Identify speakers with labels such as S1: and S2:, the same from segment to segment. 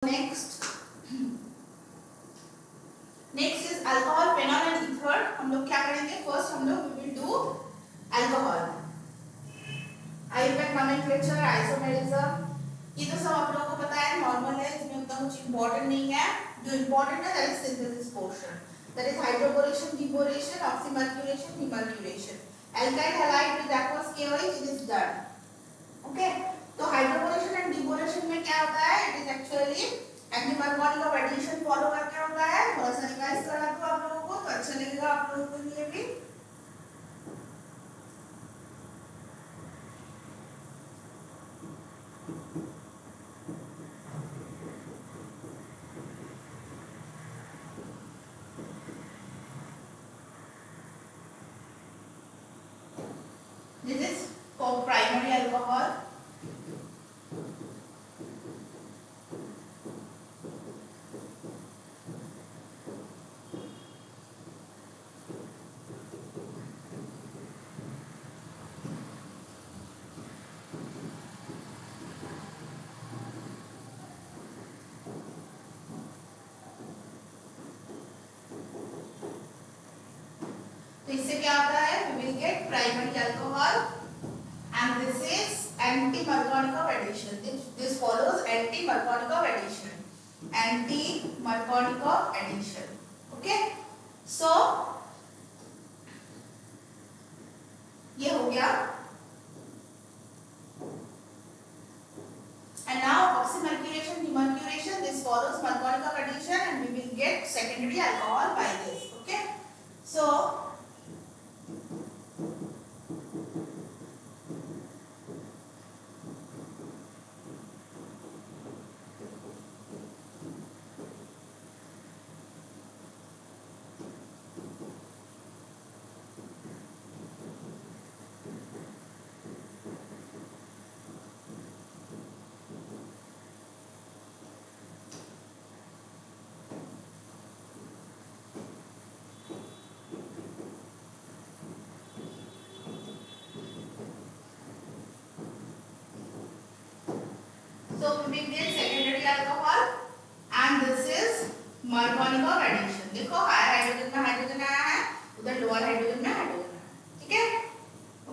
S1: Next is alcohol, phenol and ether. हम लोग क्या करेंगे? फर्स्ट हम लोग we will do alcohol, IUPAC nomenclature, isomerism. ये तो सब आप लोगों को पता है, नॉर्मल है, इसमें उतना कुछ इंपॉर्टेंट नहीं है। जो इंपॉर्टेंट है that is synthesis portion, that is hydroboration, deboration, oxymercuration, demercuration. Alkyl halide with aqueous KOH it is done. Okay, तो हाइड्रोबोरेशन एंड डिबोरेशन में क्या होता है? It is actually antimarkovnikov of addition follow करके होता है। थोड़ा सा रिवाइज करा दो आप लोगों को तो अच्छा लगेगा आप लोगों के लिए भी। This is for primary alcohol. तो इससे क्या होता है? We will get primary alcohol and this is anti-Markovnikov of addition. This follows anti-Markovnikov of addition. Anti-Markovnikov of addition. Okay? So ये हो गया। And now oxymercuration, demercuration. This follows Markovnikov of addition and we will get secondary alcohol by this. Okay? So we will get secondary alcohol and this is Markovnikov addition. देखो higher hydrogen में hydrogen आया है, उधर lower hydrogen में hydrogen आया है। ठीक है?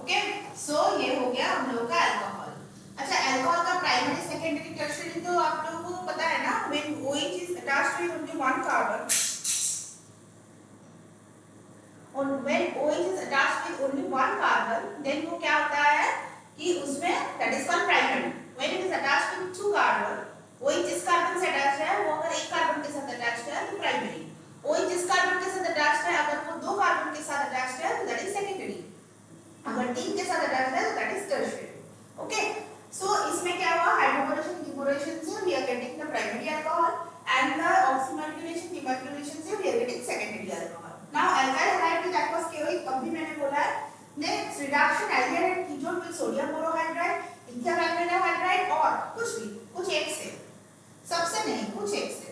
S1: ओके, सो ये हो गया हम लोग का अल्कोहल। अच्छा, अल्कोहल का प्राइमरी, सेकेंडरी, टर्शियरी तो आप लोगों को पता है ना। when OH is attached with only one carbon, और when OH is attached with only one carbon, then वो क्या होता है कि उसमें that is called primary. When it is attached with two carbon, OH जिस कार्बन से अटैच्ड है वो अगर एक कार्बन के साथ अटैच्ड है तो प्राइमरी। OH जिस कार्बन के साथ अटैच्ड है अगर वो दो कार्बन के साथ अटैच्ड है तो दैट इज सेकेंडरी। अगर तीन के साथ अटैच्ड है तो that is tertiary. Okay, so इसमें क्या हुआ? हाइड्रोबोरेशन, डिबोरेशन से we are getting the primary alcohol and the oxymercuration, demercuration से we are getting secondary alcohol. Now alkyl halide with aqueous KOH अभी मैंने बोला है। Next reduction aldehyde and ketone with sodium borohydride, ethyl hydride और कुछ भी, कुछ एक से, सबसे नहीं, कुछ एक से।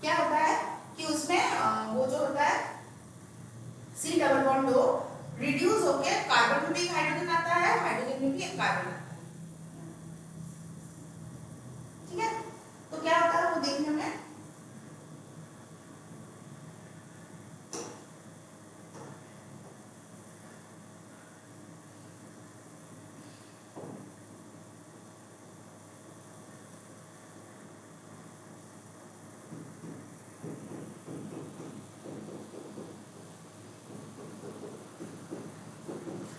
S1: क्या होता है कि उसमें वो जो होता है C double bond O reduce होके कार्बन में भी एक हाइड्रोजन आता है, हाइड्रोजन में भी एक कार्बन आता है। ठीक है? तो क्या होता है वो देखने में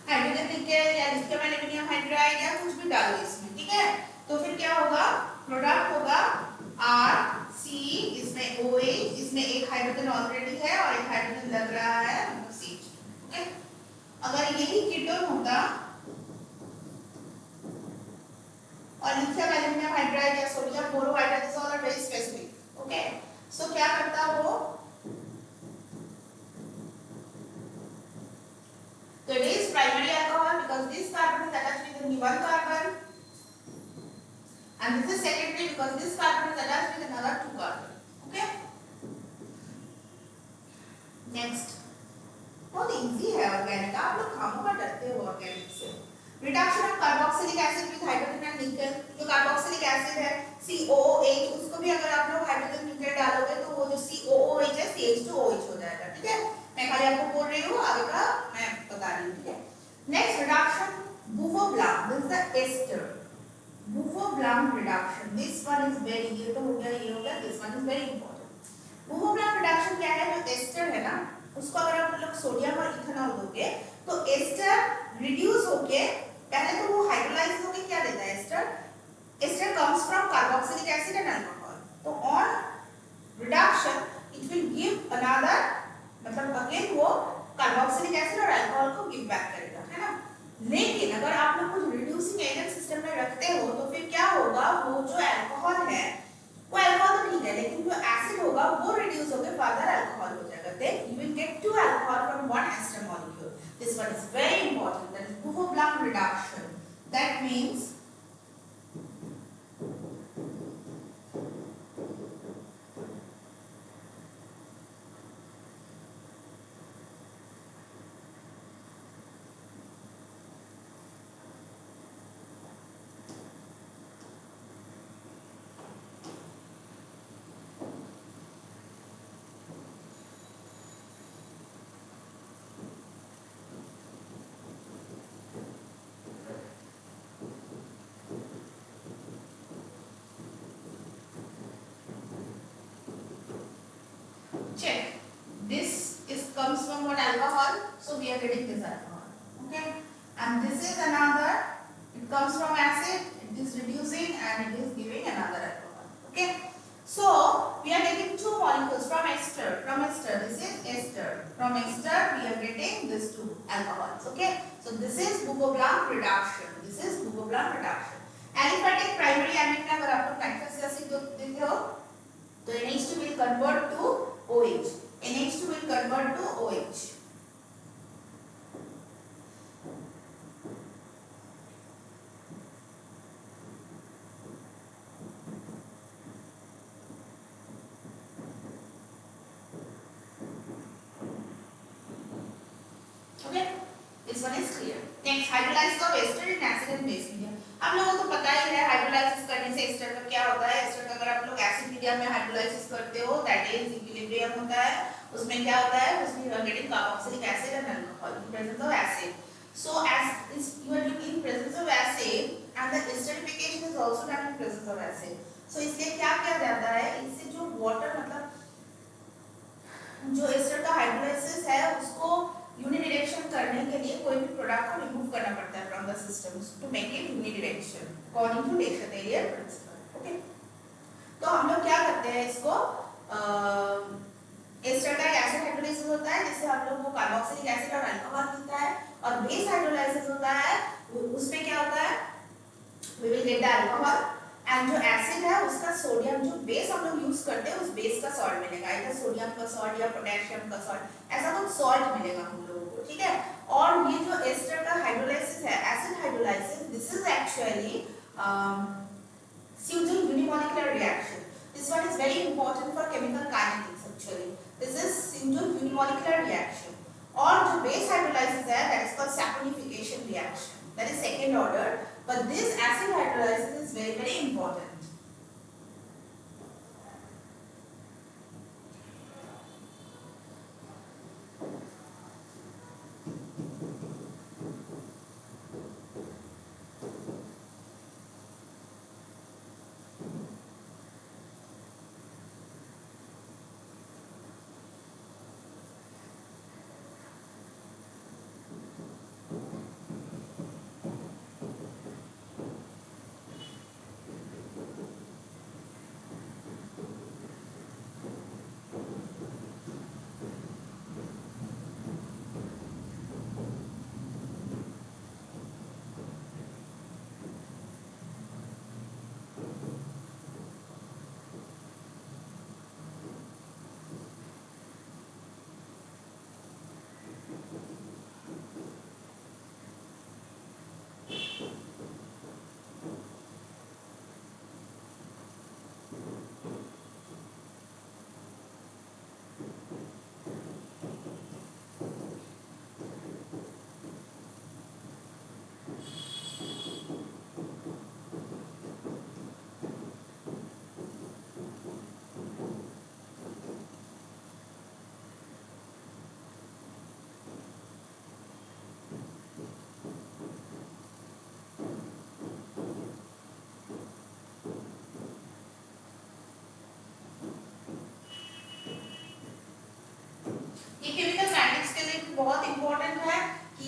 S1: हाइड्रोजन लिख के या लिथियम एल्यूमिनियम हाइड्राइड या कुछ भी डालो इसमें। ठीक है? तो फिर क्या होगा? प्रोडक्ट होगा RC, इसमें OH, इसमें एक हाइड्रोजन ऑलरेडी है और एक हाइड्रोजन लग रहा है, मतलब CH2। ओके, अगर यही कीटोन होता और लिथियम एल्यूमिनियम हाइड्राइड या sodium borohydride, this all are very specific. Okay, so क्या करता वो? So it is primary alcohol because this carbon is attached with only one carbon, and this is secondary because this carbon is attached with another two carbon. Okay. Next, बहुत easy है organic, आप लोग खामोगा डरते हो organic से। Reduction of carboxylic acid with hydrogen and निकल, जो carboxylic acid है COOH, उसको भी अगर आप लोग हाइड्रोजन निकल डालोगे तो वो जो COOH है CH2OH हो जाएगा, ठीक है। मैं खाली आपको बोल रही हूँ, आगे का मैं बता रही हूँ, ठीक है। नेक्स्ट रिडक्शन बुफोब्लाम, दिस इज द एस्टर, बुफोब्लाम reduction, this one is very, ये तो हो गया, ये हो गया, this one is very important. बुफोब्लाम रिडक्शन क्या है, जो एस्टर है ना उसको अगर आप लोग सोडियम और इथेनॉल दोगे तो एस्टर रिड्यूस होके, पहले तो वो हाइड्रोलाइज होके क्या देता है ester comes from carboxylic acid and alcohol, तो on reduction it will give another, मतलब अगेन वो कार्बोक्सिलिक एसिड और अल्कोहल को गिव बैक करेगा, है ना। लेकिन अगर आप लोग कुछ रिड्यूसिंग एजेंट सिस्टम में रखते हो तो फिर क्या होगा, वो जो अल्कोहल है वो अल्कोहल तो ठीक है, लेकिन जो एसिड होगा वो रिड्यूस होकर फर्दर अल्कोहल हो जाएगा, then you will get two alcohol from one ester molecule. This one is very important, that is बुफोब्लाम reduction, that means check, this is comes from what alcohol, so we are getting this alcohol, okay, and this is another, it comes from acid, it is reducing and it is giving another alcohol, okay. So we are getting two molecules from ester, this is ester, from ester we are getting these two alcohols, okay. So this is bufoब्लाम reduction, this is bufoब्लाम reduction. Aliphatic primary amine में अगर आप लोग nitrous acid देते हो तो NH2 will convert to OH, NH2 will convert to OH. Okay, this one is clear. Next, hydrolysis of ester in acid and base medium. आप लोगों को पता ही है हाइड्रोलाइसिस करने से एस्टर का क्या होता है, एस्टर का अगर आप लोग एसिड मीडियम में हाइड्रोलाइसिस करते हो दैट इज इक्विलिब्रियम होता है, उसमें क्या होता है, उसमें you are getting carboxylic acid and alcohol in presence of acid. So as is you are in presence of acid and the esterification is also done in presence of acid. So इसलिए क्या किया जाता है, इससे जो water मतलब जो ester का हाइड्रोलाइसिस है उसको यूनिडिरेक्शन करने के लिए कोई भी प्रोडक्ट को रिमूव करना पड़ता है from the system to make it unidirection according to Le Chatelier principle, okay. तो हम लोग क्या करते हैं इसको, एस्टर का एसिड हाइड्रोलाइसिस होता है जिससे हम लोग को कार्बोक्सिलिक एसिड और अल्कोहल मिलता है, और बेस हाइड्रोलाइसिस होता है उसमें क्या होता है, we will get the alcohol and जो एसिड है उसका सोडियम, जो बेस हम लोग यूज करते हैं उस बेस का सॉल्ट मिलेगा, इधर सोडियम का सॉल्ट या पोटेशियम का सॉल्ट, ऐसा कुछ सॉल्ट मिलेगा हम लोगों को, ठीक है. और ये जो एस्टर का हाइड्रोलाइसिस है, acid hydrolysis, this is actually Sueton unimolecular reaction. This one is very important for chemical kinetics actually. This is Sueton unimolecular reaction. और जो base hydrolysis है that is called saponification reaction. That is second order. But this acid hydrolysis is very very important.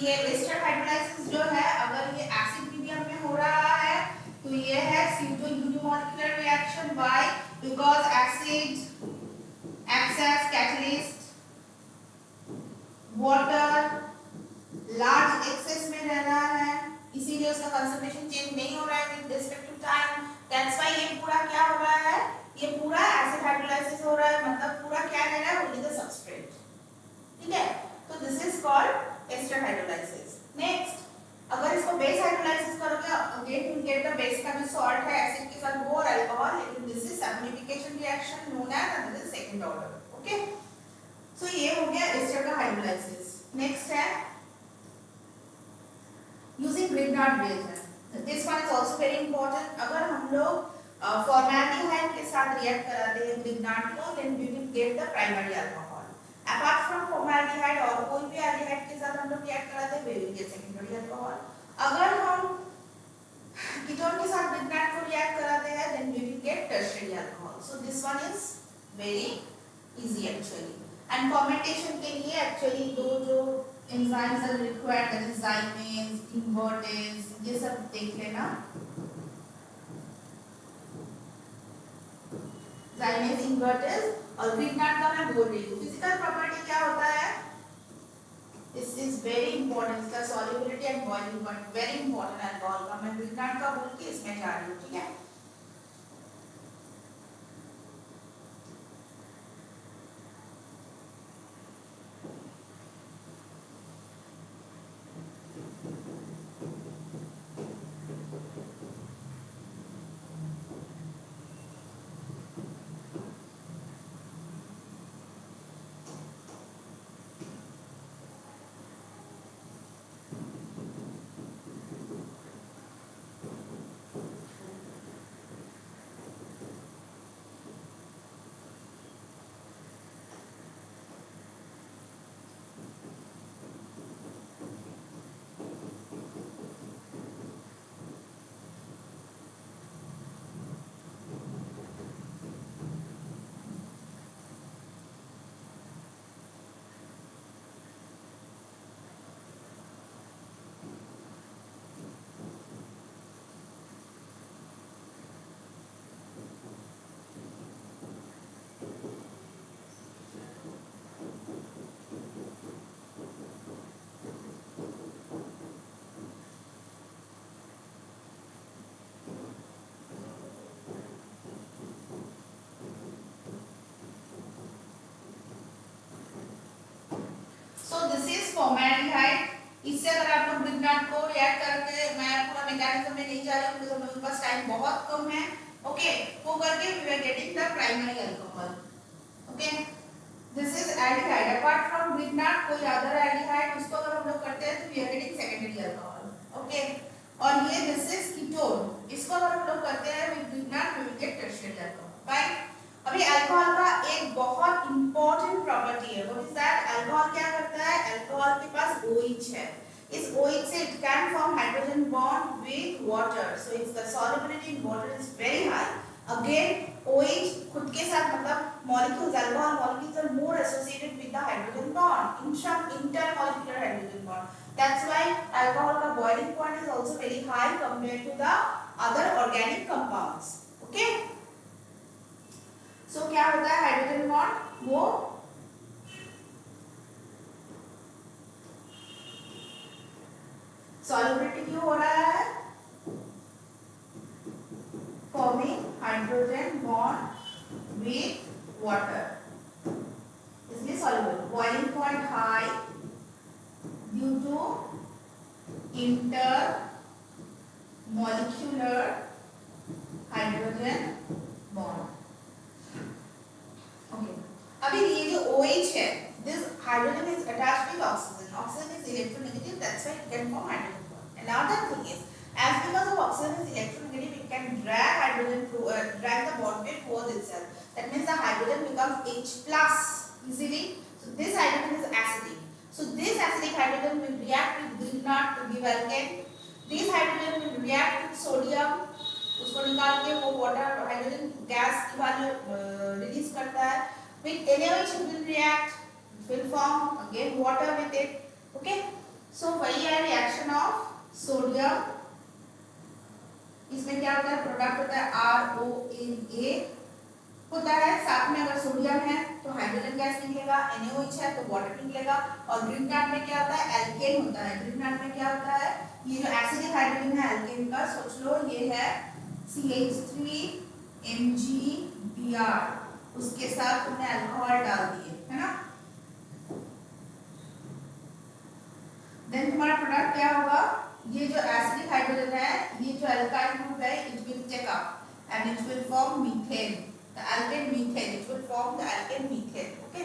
S1: ये ester hydrolysis जो है अगर ये acid medium में हो रहा है तो ये है CO2 unimolecular reaction by because acid acts as catalyst, water large access में रह रहा है इसीलिए उसका कंसंट्रेशन चेंज नहीं हो रहा है with respect to time. That's why ये पूरा क्या हो रहा है, ये पूरा एसिड हाइड्रोलाइसिस हो रहा है, मतलब पूरा क्या ले रहा है, ओनली द सबस्ट्रेट। ठीक है, तो this is called ester hydrolysis. Next, अगर इसको बेस हाइड्रोलाइसिस करोगे again you get the base का जो सॉल्ट है एसिड के साथ वो और अल्कोहल, लेकिन this is saturation reaction known as and this is second order. Okay, so ये हो गया एस्टर का हाइड्रोलाइसिस। नेक्स्ट है using Grignard reagent. This one is also very important. अगर हम लोग फॉर्मेल्डिहाइड के साथ रिएक्ट कराते हैं ग्रिग्नार्ड को, then we will get the primary alcohol. Apart from formaldehyde और कोई भी एल्डिहाइड के साथ हम लोग रिएक्ट कराते हैं, we will get secondary alcohol. अगर हम कीटोन के साथ ग्रिग्नार्ड को रिएक्ट कराते हैं, then we will get tertiary alcohol. So this one is very easy actually. And fermentation के लिए एक्चुअली दो जो enzymes are required, that is zymase, invertase, ये सब देख लेना। ज़ाइमेज, इन्वर्टेज और ग्रिग्नार्ड का मैं बोल रही हूँ। फिजिकल प्रॉपर्टी क्या होता है, दिस इज वेरी इंपॉर्टेंट, इसका solubility and boiling point very important alcohol का। मैं ग्रिग्नार्ड का बोल के इसमें जा रही हूँ। ठीक है, सो दिस इज फॉर्मेल्डिहाइड। इससे अगर आप लोग ग्रिग्नार्ड को रिएक्ट करके, मैं पूरा मैकेनिज्म में नहीं जा रही हूँ क्योंकि हम लोगों के पास टाइम बहुत कम है। ओके, वो करके we are getting the primary alcohol. Okay, this is aldehyde. Apart from Grignard कोई अदर एल्डिहाइड, उसको अगर हम लोग करते हैं तो we are getting secondary alcohol. Okay, और ये दिस इज कीटोन, इसको अगर हम लोग करते हैं with Grignard we will get tertiary alcohol. Right, अभी अल्कोहल का एक बहुत इंपॉर्टेंट प्रॉपर्टी है, व्हाट इज दैट? अल्कोहल क्या करता है, अल्कोहल के पास OH है, इस OH से it can form hydrogen bond with water, so it's the solubility in water is very high. Again OH खुद के साथ, मतलब molecules, alcohol molecules are more associated with the hydrogen bond, intermolecular hydrogen bond. That's why alcohol का boiling point is also very high compared to the other organic compounds. Okay, so क्या होता है hydrogen bond, वो solubility क्यों हो रहा है, forming hydrogen bond with water, इसलिए soluble. Boiling point high due to inter molecular hydrogen bond. अभी ये जो OH है, this hydrogen is attached with oxygen. Oxygen is electronegative, that's why it can form hydrogen bond. Another thing is, as because of oxygen is electronegative, it can drag hydrogen through, drag the bond towards itself. That means the hydrogen becomes H plus easily. So this hydrogen is acidic. So this acidic hydrogen will react with grignard to give alkane. This hydrogen will react with sodium. उसको निकाल के वो water hydrogen gas की value release करता है। With NaOH it will react, will form again water with it. Okay, सो वही है reaction of sodium, इसमें क्या होता है, प्रोडक्ट होता है RONA होता है, साथ में अगर सोडियम है तो हाइड्रोजन गैस निकलेगा, NaOH है तो वाटर निकलेगा, और ग्रीन में क्या होता है, एल्केन होता है। ग्रीन में क्या होता है, ये जो एसिडिक हाइड्रोजन है एल्केन का, सोच लो ये है CH3MgBr, उसके साथ तुमने अल्कोहल डाल दिए, है ना। देन तुम्हारा प्रोडक्ट क्या होगा, ये जो एसिडिक हाइड्रोजन है, ये जो अल्काइल ग्रुप है, it will take up and it will form methane, the alkane methane, it will form the alkane methane. Okay,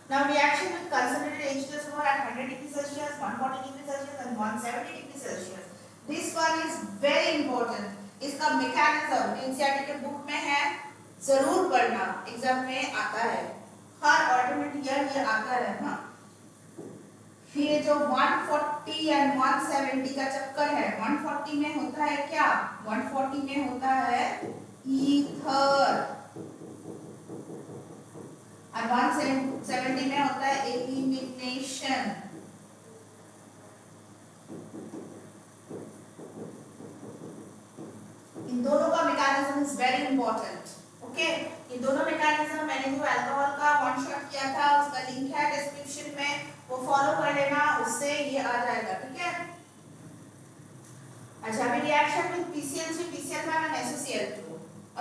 S1: now reaction with concentrated H2SO4 at 100 degrees Celsius, 140 degrees Celsius and 170 degrees Celsius. This one is very important. इसका mechanism NCERT के book में है, जरूर पढ़ना, exam में आता है, हर alternate year ये आता है ना। फिर जो 140 एंड 170 का चक्कर है, 140 में होता है क्या, 140 में होता है ईथर, और 170 में होता है एलिमिनेशन। इन दोनों का mechanism is very important. Okay, इन दोनों मैकेनिज्म मैंने जो अल्कोहल का वन शॉट किया था उसका लिंक है डिस्क्रिप्शन में, वो फॉलो कर लेना, उससे ये आ जाएगा, ठीक है। अच्छा, अभी reaction with PCl3 PCl5 and SOCl2।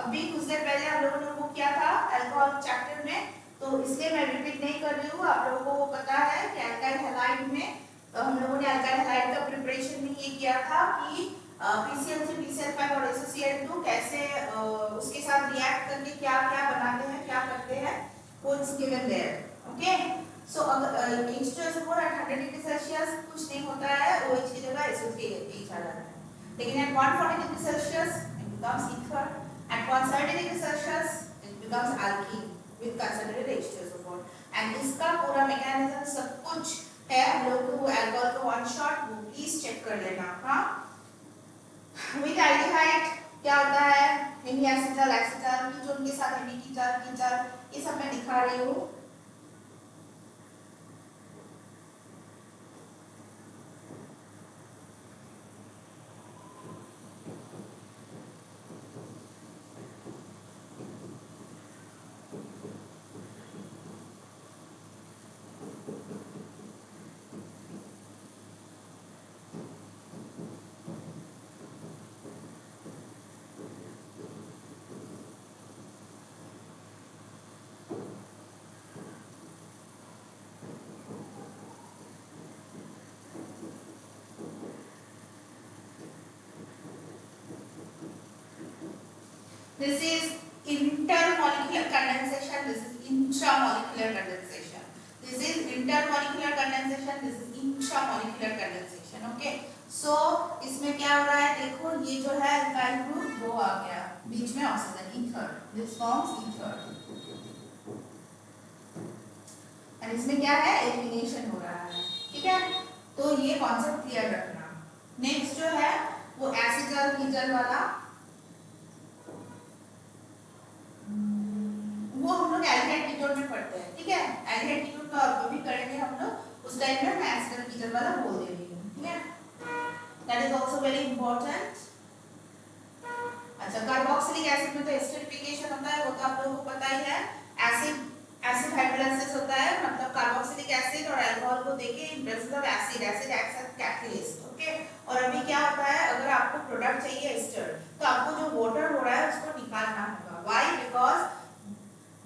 S1: अभी कुछ देर पहले हम लोगों ने वो किया था अल्कोहल चैप्टर में, तो इसलिए मैं रिपीट नहीं कर रही हूँ, आप लोगों को वो पता है कि अल्काइल हैलाइड में हम लोगों ने अल्काइल हैलाइड का प्रिपरेशन में ये किया था कि PCl3 PCl5 और SOCl2 कैसे उसके साथ रिएक्ट करके क्या क्या बनाते हैं, क्या करते हैं, वो इज गिवन देयर। ओके, सो अगर H2SO4 at 100 डिग्री सेल्सियस कुछ नहीं होता है, OH की जगह SO3H आ जाता है, लेकिन at 140 degree Celsius it becomes ether, at 130 degree Celsius it becomes alkene with concentrated H2SO4, and इसका पूरा मैकेनिज्म सब कुछ है, हम लोग को अल्कोहल का वन शॉट वो प्लीज चेक कर लेना। हाँ, विद एल्डिहाइड क्या होता है, हेमीएसिटल, एसिटल, कीटोन के साथ हेमीकीटल, कीटल, ये सब मैं दिखा रही हूँ। This is intermolecular condensation, this is intramolecular condensation. This is intermolecular condensation, this is intramolecular condensation. Okay, so इसमें क्या हो रहा है, देखो ये जो है अल्काइल ग्रुप वो आ गया, बीच में oxygen ether, this forms ether, और इसमें क्या है, एलिमिनेशन हो रहा है, ठीक है। तो ये कॉन्सेप्ट क्लियर रखना। नेक्स्ट जो है वो एसिटल कीटल वाला, वो हम लोग एल्डिहाइड कीटोन में पढ़ते हैं, ठीक है। एल्डिहाइड कीटोन का कभी करेंगे हम लोग, उस टाइम में मैं एसिटल कीटोन वाला बोल दे रही हूँ, ठीक है। That is also very important. अच्छा, कार्बोक्सिलिक एसिड में तो एस्टरिफिकेशन होता है, वो तो आप लोगों को पता ही है। एसिड हाइड्रोलाइसिस होता है, मतलब कार्बोक्सिलिक एसिड और अल्कोहल को देके in presence of acid acts as catalyst. Okay, और अभी क्या होता है, अगर आपको प्रोडक्ट चाहिए एस्टर, तो आपको जो वाटर हो रहा है उसको निकालना होगा। व्हाई? बिकॉज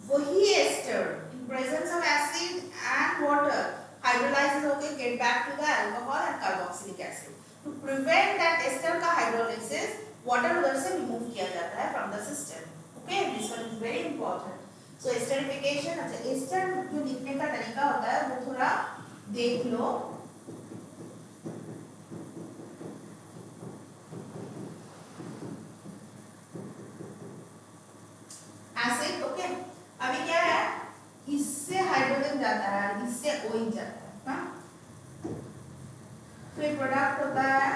S1: वही ester in presence of acid and water hydrolysis होके get back to the alcohol and carboxylic acid. To prevent that ester का हाइड्रोलाइसिस, वाटर उधर से रिमूव किया जाता है from the system. Okay, this one is very important. So esterification, अच्छा ester जो लिखने का तरीका होता है वो थोड़ा देख लो। एसिड, ओके, अभी क्या है, इससे हाइड्रोजन जाता है, इससे OH जाता है, हाँ? फिर प्रोडक्ट होता है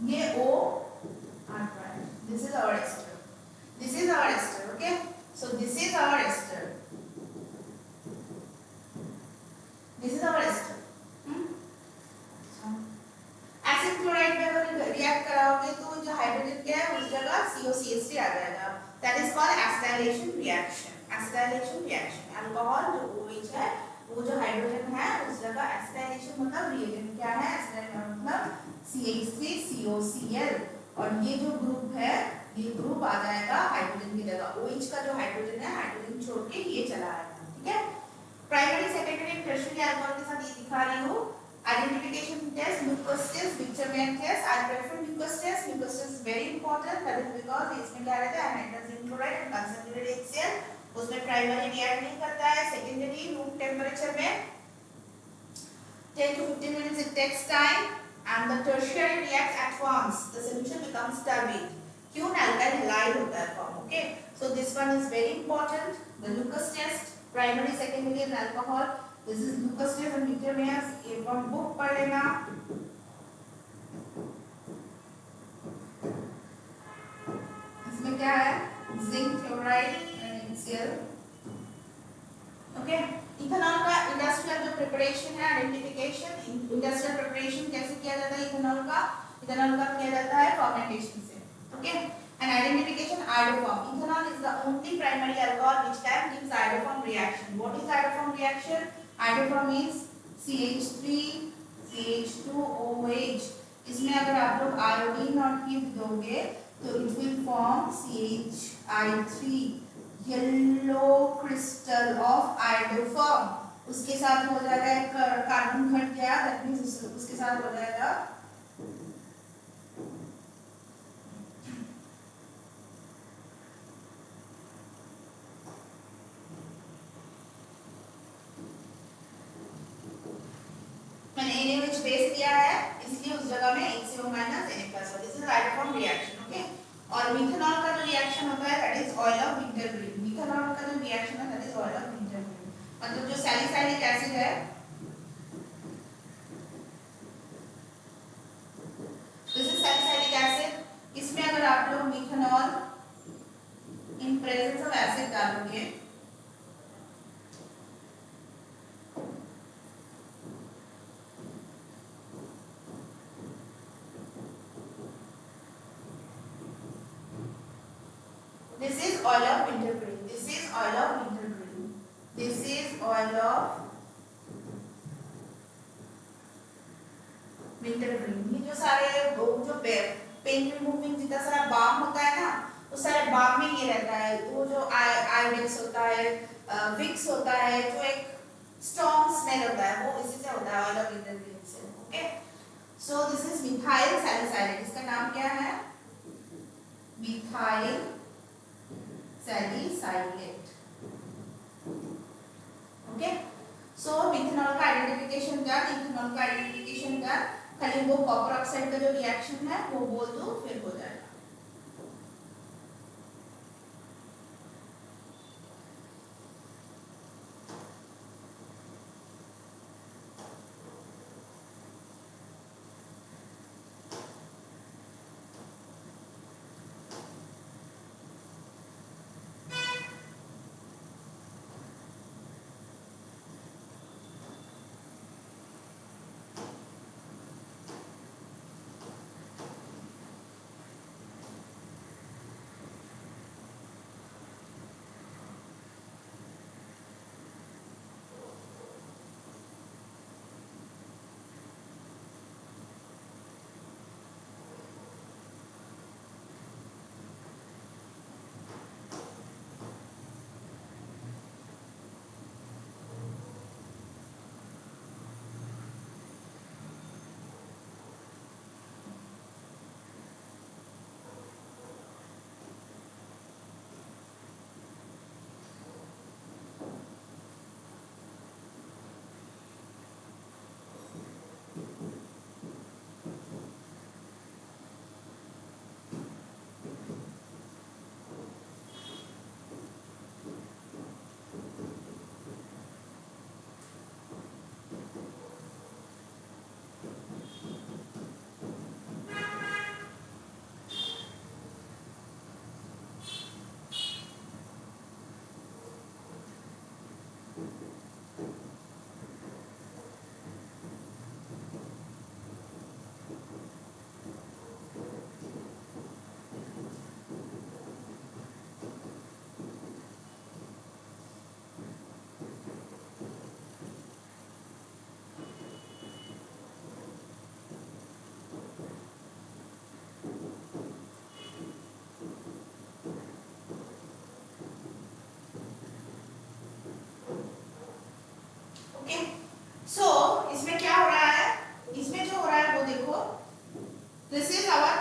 S1: ये O, this is our ester, this is our ester, okay, so this is our ester, this is our ester, react कराओगे तो जो हाइड्रोजन क्या है उस जगह COCH3 आ जाएगा। That is called acetylation reaction. Acetylation reaction, alcohol जो OH है वो जो हाइड्रोजन है उस जगह एसिटाइलेशन मतलब रिएजेंट क्या है, एसिटाइलेशन मतलब CH3COCl, और ये जो ग्रुप है ये ग्रुप आ जाएगा हाइड्रोजन की जगह। OH का जो हाइड्रोजन है हाइड्रोजन छोड़ के ये चला आएगा, ठीक है। Primary secondary and tertiary alcohol के साथ ये दिखा रही हूँ। Identification test, Lucas test, Victorman test. I prefer Lucas test. Lucas test is very important. That is because इसमें क्या रहता है, hydrogen chloride and concentrated HCl, उसमें प्राइमरी रिएक्ट नहीं करता है, सेकेंडरी रूम टेम्परेचर में 10 to 15 minutes it takes time, and the tertiary reacts at once. The solution becomes turbid. क्यों, alkyl halide होता है form. Okay, so this one is very important. The Lucas test, primary, secondary and alcohol. This is Lucas test and Victorman. ये from book पढ़ लेना। इसमें क्या है, zinc chloride and HCl। Okay, ethanol का industrial जो प्रिपरेशन है, identification, industrial preparation कैसे किया जाता है इथेनॉल का किया जाता है फर्मेंटेशन से। Okay, and identification iodoform. Ethanol is the only primary alcohol which can give iodoform reaction. What is iodoform reaction? Iodoform means CH3 CH2OH। इसमें अगर आप लोग आयोडीन और हीट दोगे तो it will form CHI3, yellow crystal of iodoform. उसके साथ हो जाएगा एक कार्बन घट गया, दैट मींस उसके साथ हो जाएगा मैंने NaOH बेस दिया है इसलिए उस जगह में HCO minus Na+। This is iodoform reaction. Okay, और मिथेनॉल का जो रिएक्शन होता है that is oil of wintergreen. Methanol का जो रिएक्शन है that is oil of wintergreen, मतलब जो सैलिसाइलिक एसिड है, दिस इज सैलिसाइलिक एसिड। इसमें अगर आप लोग methanol in presence of acid डालोगे this is oil of wintergreen, this is oil of wintergreen, this is oil of wintergreen। ये जो सारे जो पेन रिमूविंग जितना सारा बाम होता है ना उस सारे बाम में ये रहता है, वो जो आयोडेक्स होता है, विक्स होता है, जो एक स्ट्रॉन्ग स्मेल होता है वो इसी से होता है, ऑयल ऑफ विंटरग्रीन से। Okay, so this is methyl salicylate. इसका नाम क्या है? Methyl salicylate. ओके, सो मिथेनॉल का आइडेंटिफिकेशन डन, इथेनॉल का आइडेंटिफिकेशन डन। खाली वो कॉपर ऑक्साइड का जो रिएक्शन है वो बोल दो फिर हो जाएगा।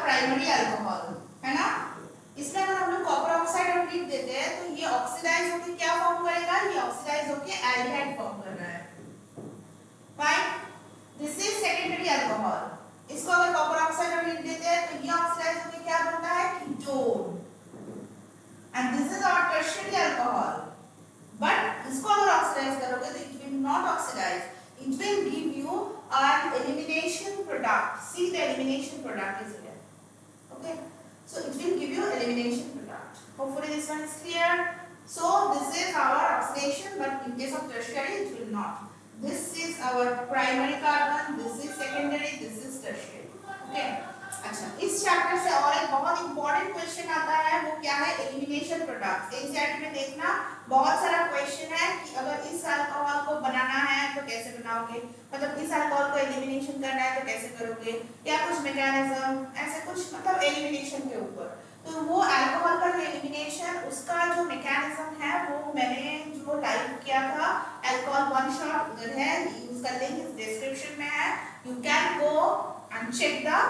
S1: प्राइमरी अल्कोहल, है ना। इसमें अगर हम लोग कॉपर ऑक्साइड और हीट देते हैं तो ये ऑक्सीडाइज होकर क्या फॉर्म करेगा, ये ऑक्सीडाइज होकर एल्डिहाइड फॉर्म कर रहा है। Fine, this is secondary alcohol. इसको अगर कॉपर ऑक्साइड और हीट देते हैं तो ये ऑक्सीडाइज होकर क्या बनता है, ketone. And this is our tertiary alcohol, but इसको अगर ऑक्सीडाइज करोगे तो it will not oxidize, it will give you an elimination product. See, the elimination product is here. Okay, so it will give you elimination product. Hopefully this one is clear. So this is our oxidation, but in case of tertiary it will not. This is our primary carbon, this is secondary, this is tertiary. Okay, अच्छा, इस chapter से और एक बहुत important question आता है, वो क्या है, एलिमिनेशन प्रोडक्ट। एनसीईआरटी में देखना बहुत सारा क्वेश्चन है कि अगर इस अल्कोहल को बनाना है तो कैसे बनाओगे, मतलब इस अल्कोहल को एलिमिनेशन करना है तो कैसे करोगे, या कुछ मैकेनिज्म ऐसे कुछ, मतलब एलिमिनेशन के ऊपर। तो वो अल्कोहल का जो एलिमिनेशन, उसका जो मैकेनिज्म है वो मैंने जो लाइव किया था अल्कोहल वन शॉट, उधर है, उसका लिंक इस डिस्क्रिप्शन में है, you can go and check the